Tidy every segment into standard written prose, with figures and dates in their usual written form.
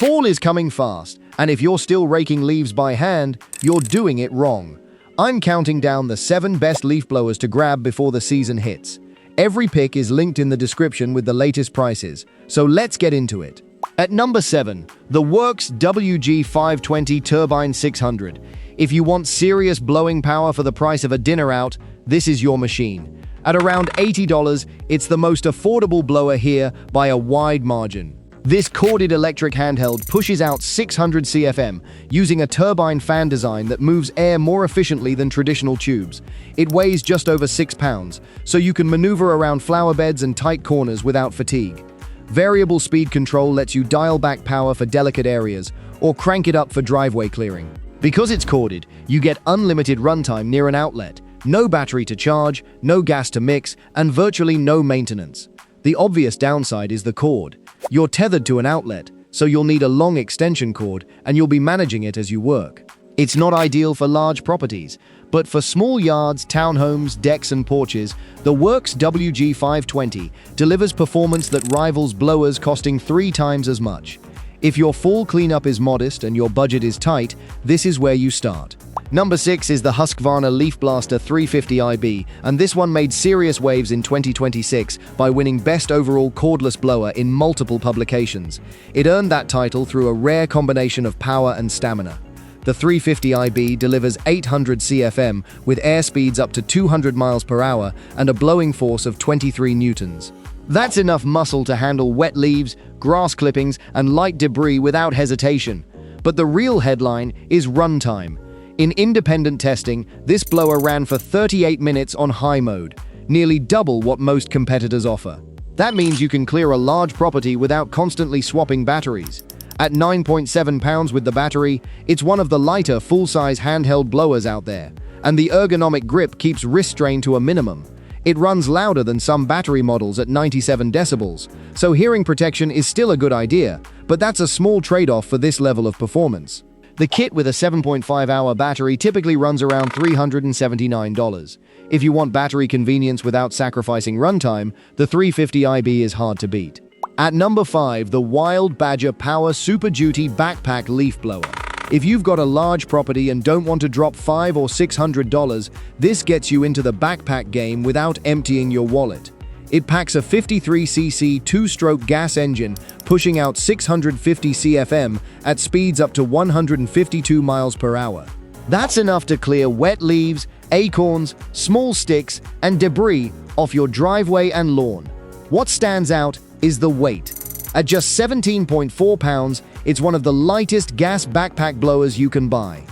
Fall is coming fast, and if you're still raking leaves by hand, you're doing it wrong. I'm counting down the 7 best leaf blowers to grab before the season hits. Every pick is linked in the description with the latest prices, so let's get into it. At number 7, the Worx WG520 Turbine 600. If you want serious blowing power for the price of a dinner out, this is your machine. At around $80, it's the most affordable blower here by a wide margin. This corded electric handheld pushes out 600 CFM using a turbine fan design that moves air more efficiently than traditional tubes. It weighs just over 6 pounds, so you can maneuver around flower beds and tight corners without fatigue. Variable speed control lets you dial back power for delicate areas or crank it up for driveway clearing. Because it's corded, you get unlimited runtime near an outlet, no battery to charge, no gas to mix, and virtually no maintenance. The obvious downside is the cord. You're tethered to an outlet, so you'll need a long extension cord and you'll be managing it as you work. It's not ideal for large properties, but for small yards, townhomes, decks and porches, the Worx WG520 delivers performance that rivals blowers costing 3 times as much. If your fall cleanup is modest and your budget is tight, this is where you start. Number 6 is the Husqvarna Leaf Blaster 350IB, and this one made serious waves in 2026 by winning Best Overall Cordless Blower in multiple publications. It earned that title through a rare combination of power and stamina. The 350IB delivers 800 CFM with air speeds up to 200 miles per hour and a blowing force of 23 newtons. That's enough muscle to handle wet leaves, grass clippings, and light debris without hesitation. But the real headline is runtime. In independent testing, this blower ran for 38 minutes on high mode, nearly double what most competitors offer. That means you can clear a large property without constantly swapping batteries. At 9.7 pounds with the battery, it's one of the lighter full-size handheld blowers out there, and the ergonomic grip keeps wrist strain to a minimum. It runs louder than some battery models at 97 decibels, so hearing protection is still a good idea, but that's a small trade-off for this level of performance. The kit with a 7.5-hour battery typically runs around $379. If you want battery convenience without sacrificing runtime, the 350IB is hard to beat. At number 5, the Wild Badger Power Super Duty Backpack Leaf Blower. If you've got a large property and don't want to drop $500 or $600, this gets you into the backpack game without emptying your wallet. It packs a 53cc 2-stroke gas engine, pushing out 650 CFM at speeds up to 152 miles per hour. That's enough to clear wet leaves, acorns, small sticks, and debris off your driveway and lawn. What stands out is the weight. At just 17.4 pounds, it's one of the lightest gas backpack blowers you can buy.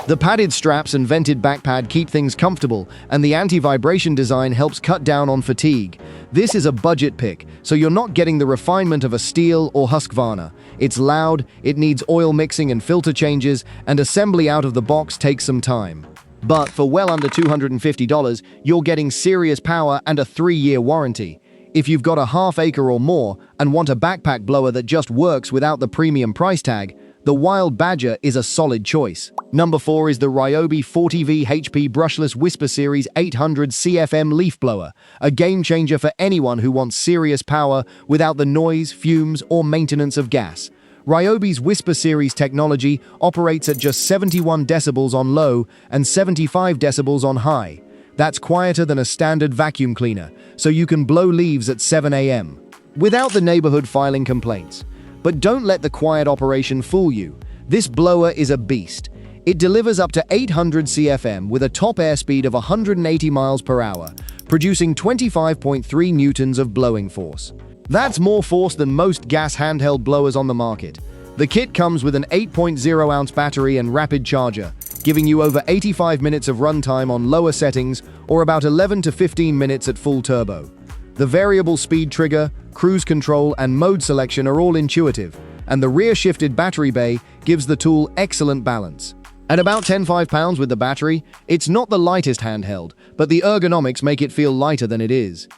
The padded straps and vented back pad keep things comfortable, and the anti-vibration design helps cut down on fatigue. This is a budget pick, so you're not getting the refinement of a Stihl or Husqvarna. It's loud, it needs oil mixing and filter changes, and assembly out of the box takes some time. But for well under $250, you're getting serious power and a 3-year warranty. If you've got a half-acre or more and want a backpack blower that just works without the premium price tag, the Wild Badger is a solid choice. Number 4 is the Ryobi 40V HP Brushless Whisper Series 800 CFM Leaf Blower, a game changer for anyone who wants serious power without the noise, fumes, or maintenance of gas. Ryobi's Whisper Series technology operates at just 71 decibels on low and 75 decibels on high. That's quieter than a standard vacuum cleaner, so you can blow leaves at 7 a.m. without the neighborhood filing complaints. But don't let the quiet operation fool you. This blower is a beast. It delivers up to 800 CFM with a top airspeed of 180 miles per hour, producing 25.3 newtons of blowing force. That's more force than most gas handheld blowers on the market. The kit comes with an 8.0-ounce battery and rapid charger, giving you over 85 minutes of runtime on lower settings or about 11 to 15 minutes at full turbo. The variable speed trigger, cruise control, and mode selection are all intuitive, and the rear-shifted battery bay gives the tool excellent balance. At about 10.5 pounds with the battery, it's not the lightest handheld, but the ergonomics make it feel lighter than it is.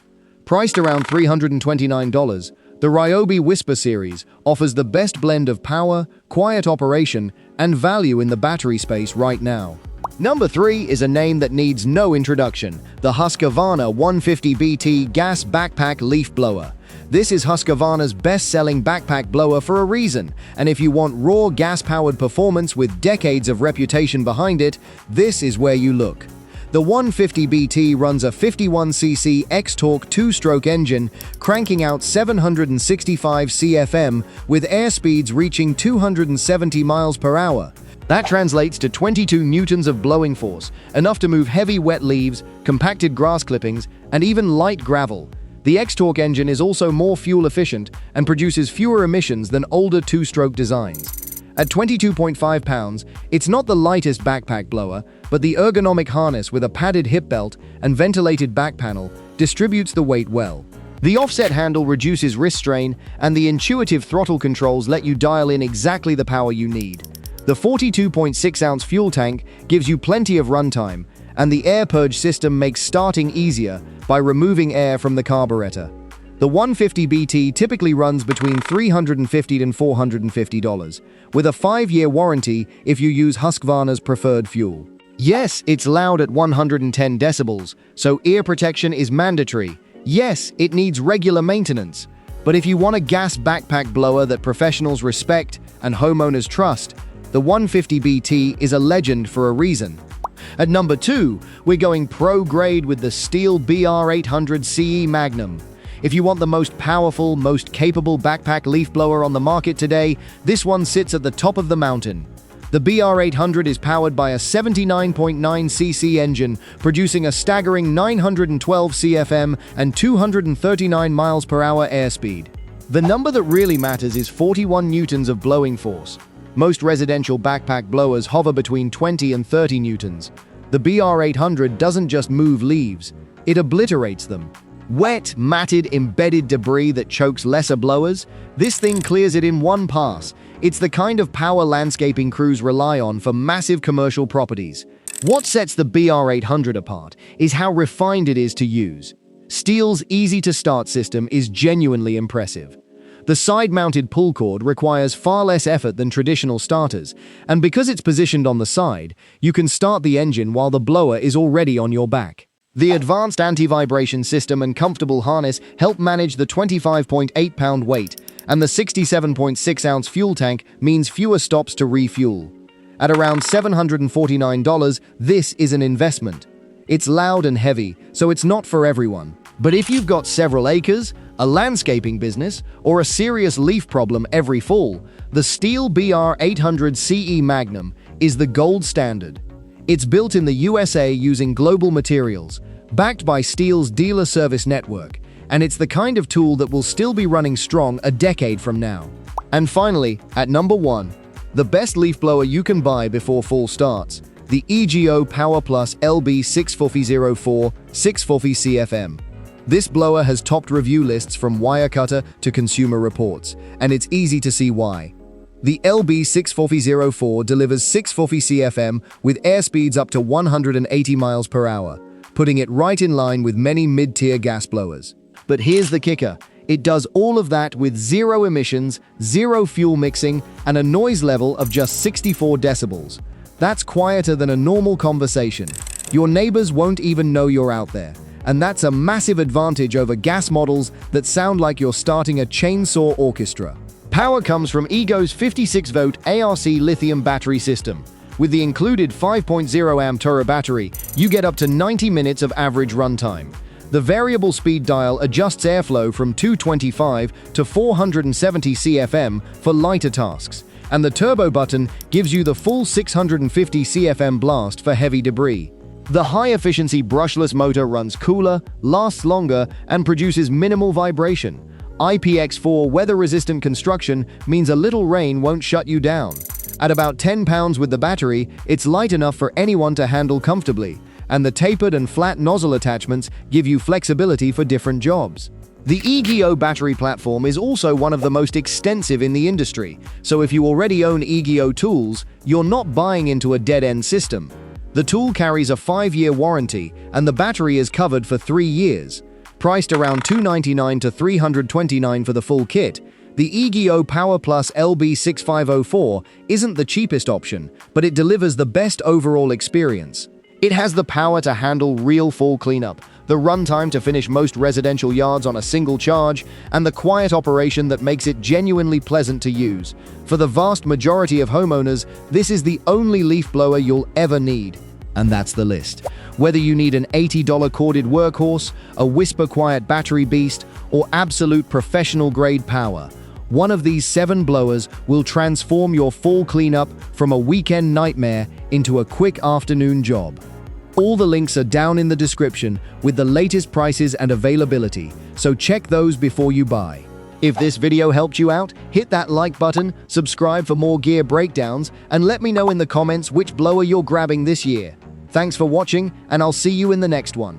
Priced around $329, the Ryobi Whisper series offers the best blend of power, quiet operation, and value in the battery space right now. Number 3 is a name that needs no introduction, the Husqvarna 150BT Gas Backpack Leaf Blower. This is Husqvarna's best-selling backpack blower for a reason, and if you want raw gas-powered performance with decades of reputation behind it, this is where you look. The 150BT runs a 51cc X-Torque 2-stroke engine, cranking out 765 CFM with air speeds reaching 270 miles per hour. That translates to 22 newtons of blowing force, enough to move heavy wet leaves, compacted grass clippings, and even light gravel. The X-Torque engine is also more fuel efficient and produces fewer emissions than older two-stroke designs. At 22.5 pounds, it's not the lightest backpack blower, but the ergonomic harness with a padded hip belt and ventilated back panel distributes the weight well. The offset handle reduces wrist strain, and the intuitive throttle controls let you dial in exactly the power you need. The 42.6-ounce fuel tank gives you plenty of runtime, and the air purge system makes starting easier by removing air from the carburetor. The 150BT typically runs between $350 and $450, with a 5-year warranty if you use Husqvarna's preferred fuel. Yes, it's loud at 110 decibels, so ear protection is mandatory. Yes, it needs regular maintenance. But if you want a gas backpack blower that professionals respect and homeowners trust, the 150BT is a legend for a reason. At number 2, we're going pro-grade with the Stihl BR 800 C-E Magnum. If you want the most powerful, most capable backpack leaf blower on the market today, this one sits at the top of the mountain. The BR 800 is powered by a 79.9cc engine, producing a staggering 912 CFM and 239 miles per hour airspeed. The number that really matters is 41 newtons of blowing force. Most residential backpack blowers hover between 20 and 30 newtons. The BR 800 doesn't just move leaves, it obliterates them. Wet, matted, embedded debris that chokes lesser blowers? This thing clears it in one pass. It's the kind of power landscaping crews rely on for massive commercial properties. What sets the BR 800 apart is how refined it is to use. Stihl's easy-to-start system is genuinely impressive. The side-mounted pull cord requires far less effort than traditional starters, and because it's positioned on the side, you can start the engine while the blower is already on your back. The advanced anti-vibration system and comfortable harness help manage the 25.8-pound weight, and the 67.6-ounce fuel tank means fewer stops to refuel. At around $749, this is an investment. It's loud and heavy, so it's not for everyone. But if you've got several acres, a landscaping business, or a serious leaf problem every fall, the Stihl BR 800 C-E Magnum is the gold standard. It's built in the USA using global materials, backed by Stihl's dealer service network, and it's the kind of tool that will still be running strong a decade from now. And finally, at number 1, the best leaf blower you can buy before fall starts, the EGO Power LB6504 640 CFM. This blower has topped review lists from Wirecutter to Consumer Reports, and it's easy to see why. The LB6504 delivers 640 CFM with air speeds up to 180 miles per hour, putting it right in line with many mid-tier gas blowers. But here's the kicker. It does all of that with zero emissions, zero fuel mixing, and a noise level of just 64 decibels. That's quieter than a normal conversation. Your neighbors won't even know you're out there. And that's a massive advantage over gas models that sound like you're starting a chainsaw orchestra. Power comes from EGO's 56-volt ARC lithium battery system. With the included 5.0 amp Turbo battery, you get up to 90 minutes of average runtime. The variable speed dial adjusts airflow from 225 to 470 CFM for lighter tasks, and the turbo button gives you the full 650 CFM blast for heavy debris. The high-efficiency brushless motor runs cooler, lasts longer, and produces minimal vibration. IPX4 weather-resistant construction means a little rain won't shut you down. At about 10 pounds with the battery, it's light enough for anyone to handle comfortably, and the tapered and flat nozzle attachments give you flexibility for different jobs. The EGO battery platform is also one of the most extensive in the industry, so if you already own EGO tools, you're not buying into a dead-end system. The tool carries a 5-year warranty, and the battery is covered for 3 years. Priced around $299 to $329 for the full kit, the EGO Power LB6504 isn't the cheapest option, but it delivers the best overall experience. It has the power to handle real fall cleanup, the runtime to finish most residential yards on a single charge, and the quiet operation that makes it genuinely pleasant to use. For the vast majority of homeowners, this is the only leaf blower you'll ever need. And that's the list. Whether you need an $80 corded workhorse, a whisper quiet battery beast, or absolute professional-grade power, one of these 7 blowers will transform your fall cleanup from a weekend nightmare into a quick afternoon job. All the links are down in the description with the latest prices and availability, so check those before you buy. If this video helped you out, hit that like button, subscribe for more gear breakdowns, and let me know in the comments which blower you're grabbing this year. Thanks for watching, and I'll see you in the next one.